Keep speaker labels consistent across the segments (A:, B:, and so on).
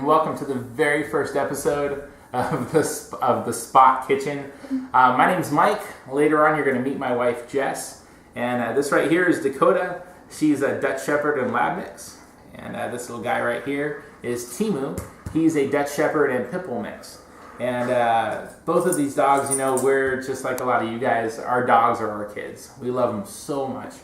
A: and welcome to the very first episode of the Spot Kitchen. My name's Mike. Later on, you're going to meet my wife, Jess. And this right here is Dakota. She's a Dutch Shepherd and Lab mix. And this little guy right here is Timu. He's a Dutch Shepherd and Pit Bull mix. And both of these dogs, you know, we're just like a lot of you guys. Our dogs are our kids. We love them so much.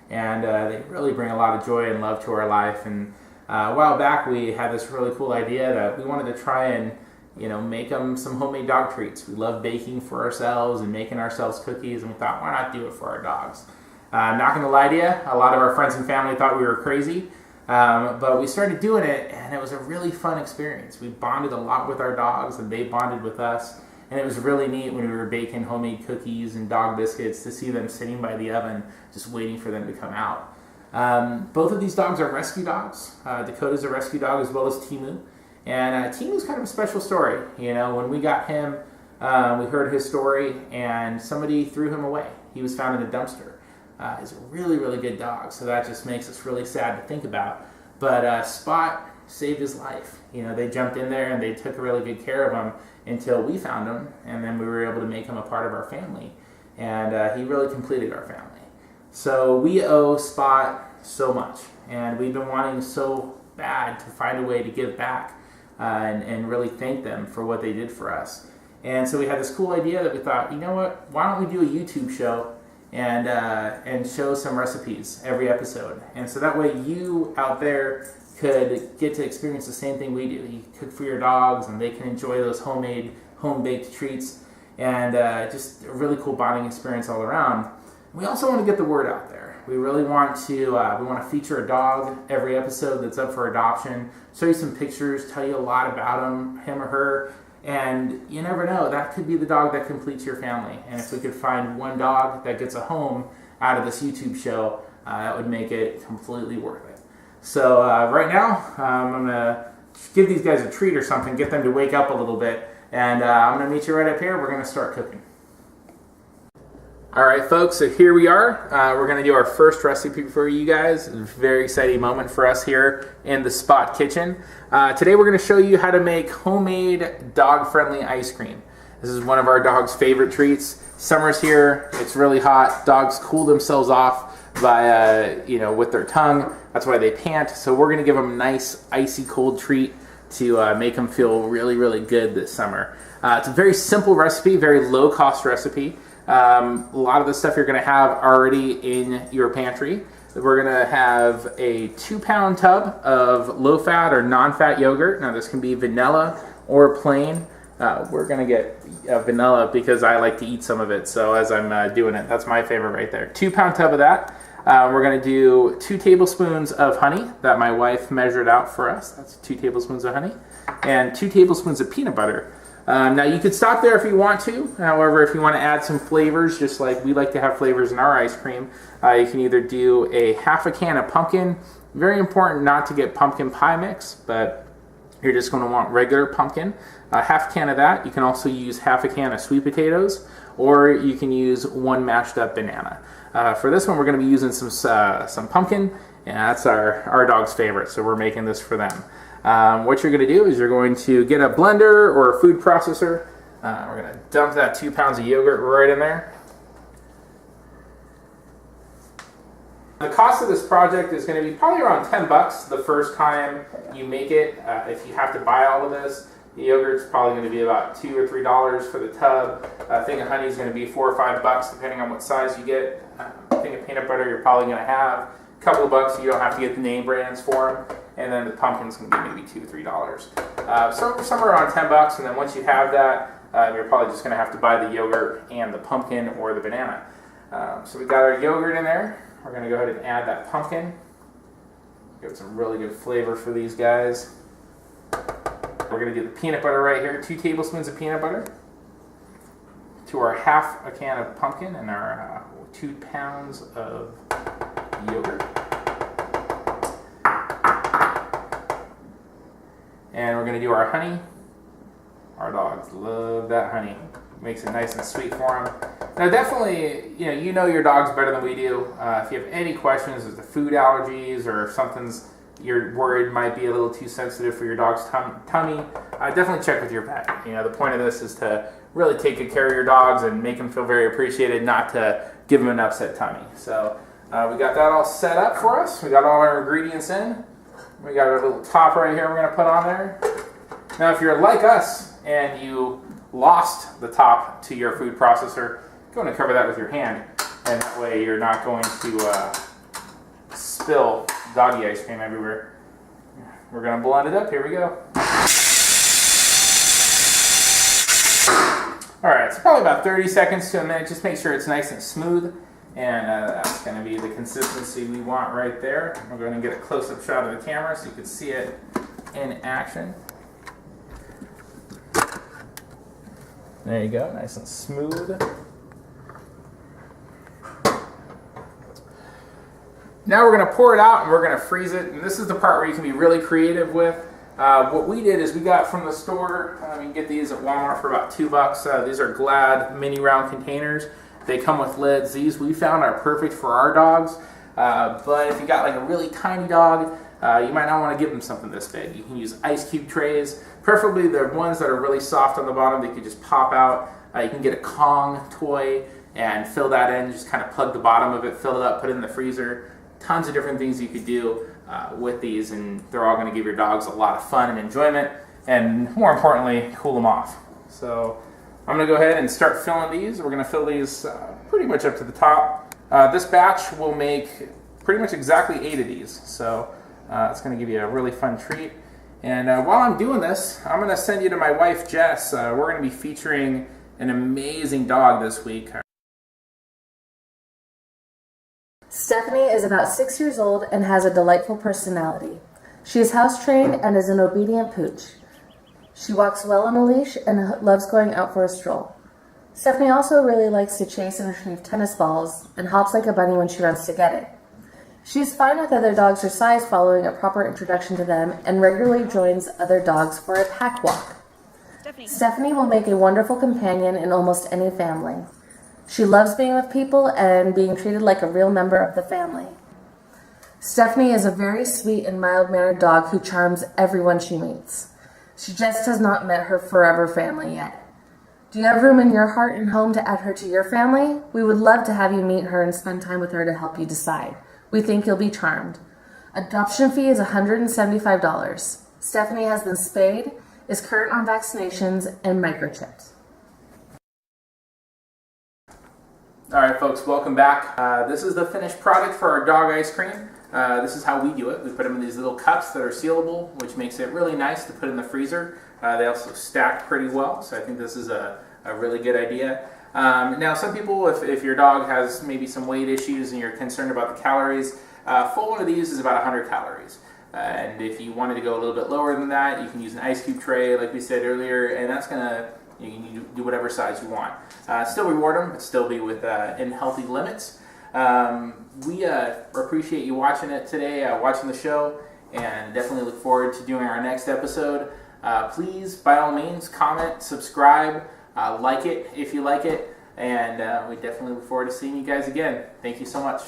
A: And they really bring a lot of joy and love to our life. And a while back, we had this really cool idea that we wanted to try and, you know, make them some homemade dog treats. We love baking for ourselves and making ourselves cookies, and we thought, why not do it for our dogs? I'm not going to lie to you, a lot of our friends and family thought we were crazy, but we started doing it, and it was a really fun experience. We bonded a lot with our dogs, and they bonded with us, and it was really neat when we were baking homemade cookies and dog biscuits to see them sitting by the oven, just waiting for them to come out. Both of these dogs are rescue dogs. Dakota's a rescue dog as well as Timu. And Timu's kind of a special story. You know, when we got him, we heard his story and somebody threw him away. He was found in a dumpster. He's a really, really good dog, so that just makes us really sad to think about. But Spot saved his life. You know, they jumped in there and they took really good care of him until we found him, and then we were able to make him a part of our family. And he really completed our family. So we owe Spot so much, and we've been wanting so bad to find a way to give back and really thank them for what they did for us. And so we had this cool idea that we thought, you know what, why don't we do a YouTube show and show some recipes every episode. And so that way you out there could get to experience the same thing we do. You cook for your dogs and they can enjoy those homemade, home-baked treats, and just a really cool bonding experience all around. We also want to get the word out there. We really want to feature a dog every episode that's up for adoption, show you some pictures, tell you a lot about him or her, and you never know, that could be the dog that completes your family. And if we could find one dog that gets a home out of this YouTube show, that would make it completely worth it. So right now, I'm going to give these guys a treat or something, get them to wake up a little bit, and I'm going to meet you right up here. We're going to start cooking. All right, folks, so here we are. We're going to do our first recipe for you guys. A very exciting moment for us here in the Spot Kitchen. Today we're going to show you how to make homemade dog-friendly ice cream. This is one of our dog's favorite treats. Summer's here. It's really hot. Dogs cool themselves off by, with their tongue. That's why they pant. So we're going to give them a nice, icy cold treat to make them feel really, really good this summer. It's a very simple recipe, very low-cost recipe. A lot of the stuff you're going to have already in your pantry. We're going to have a 2-pound tub of low-fat or non-fat yogurt. Now this can be vanilla or plain. We're going to get vanilla because I like to eat some of it. So as I'm doing it, that's my favorite right there. 2-pound tub of that. We're going to do 2 tablespoons of honey that my wife measured out for us. That's 2 tablespoons of honey. And 2 tablespoons of peanut butter. Now you could stop there if you want to. However, if you want to add some flavors, just like we like to have flavors in our ice cream, you can either do a half a can of pumpkin. Very important not to get pumpkin pie mix, but you're just going to want regular pumpkin. Half a can of that. You can also use half a can of sweet potatoes, or you can use 1 mashed up banana. For this one, we're going to be using some pumpkin, and that's our dog's favorite, so we're making this for them. What you're going to do is you're going to get a blender or a food processor. We're going to dump that 2 pounds of yogurt right in there. The cost of this project is going to be probably around $10 the first time you make it. If you have to buy all of this, the yogurt's probably going to be about $2 or $3 for the tub. A thing of honey is going to be $4 or $5 depending on what size you get. A thing of peanut butter you're probably going to have a couple of bucks, so you don't have to get the name brands for them. And then the pumpkin's going to be maybe $2 or $3. So somewhere around $10, and then once you have that, you're probably just going to have to buy the yogurt and the pumpkin or the banana. So we've got our yogurt in there. We're going to go ahead and add that pumpkin. Give it some really good flavor for these guys. We're going to do the peanut butter right here. 2 tablespoons of peanut butter to our half a can of pumpkin and our 2 pounds of yogurt. And we're going to do our honey. Our dogs love that honey. Makes it nice and sweet for them. Now definitely, you know your dogs better than we do. If you have any questions as to food allergies or if something's you're worried might be a little too sensitive for your dog's tummy, definitely check with your vet. You know, the point of this is to really take good care of your dogs and make them feel very appreciated, not to give them an upset tummy. So we got that all set up for us. We got all our ingredients in. We got our little top right here we're going to put on there. Now, if you're like us and you lost the top to your food processor, go ahead and cover that with your hand, and that way you're not going to spill doggy ice cream everywhere. We're going to blend it up. Here we go. Alright, it's probably about 30 seconds to a minute. Just make sure it's nice and smooth, and that's going to be the consistency we want right there. We're going to get a close-up shot of the camera so you can see it in action. There you go, nice and smooth. Now we're going to pour it out and we're going to freeze it. And this is the part where you can be really creative with. What we did is we got from the store, you can get these at Walmart for about $2. These are Glad mini round containers. They come with lids. These we found are perfect for our dogs. But if you got like a really tiny dog, you might not want to give them something this big. You can use ice cube trays, preferably the ones that are really soft on the bottom. They could just pop out. You can get a Kong toy and fill that in. Just kind of plug the bottom of it, fill it up, put it in the freezer. Tons of different things you could do with these, and they're all going to give your dogs a lot of fun and enjoyment, and more importantly, cool them off. So I'm going to go ahead and start filling these. We're going to fill these pretty much up to the top. This batch will make pretty much exactly 8 of these, so it's going to give you a really fun treat. And while I'm doing this, I'm going to send you to my wife, Jess. We're going to be featuring an amazing dog this week.
B: Stephanie is about 6 years old and has a delightful personality. She is house trained and is an obedient pooch. She walks well on a leash and loves going out for a stroll. Stephanie also really likes to chase and retrieve tennis balls and hops like a bunny when she runs to get it. She is fine with other dogs her size following a proper introduction to them and regularly joins other dogs for a pack walk. Stephanie will make a wonderful companion in almost any family. She loves being with people and being treated like a real member of the family. Stephanie is a very sweet and mild-mannered dog who charms everyone she meets. She just has not met her forever family yet. Do you have room in your heart and home to add her to your family? We would love to have you meet her and spend time with her to help you decide. We think you'll be charmed. Adoption fee is $175. Stephanie has been spayed, is current on vaccinations, and microchipped.
A: Alright folks, welcome back. This is the finished product for our dog ice cream. This is how we do it. We put them in these little cups that are sealable, which makes it really nice to put in the freezer. They also stack pretty well, so I think this is a really good idea. Now some people, if your dog has maybe some weight issues and you're concerned about the calories, full one of these is about 100 calories. And if you wanted to go a little bit lower than that, you can use an ice cube tray like we said earlier, and that's going to, you can do whatever size you want. Still reward them, but still be in healthy limits. We appreciate you watching it today, watching the show, and definitely look forward to doing our next episode. Please, by all means, comment, subscribe, like it if you like it, and we definitely look forward to seeing you guys again. Thank you so much.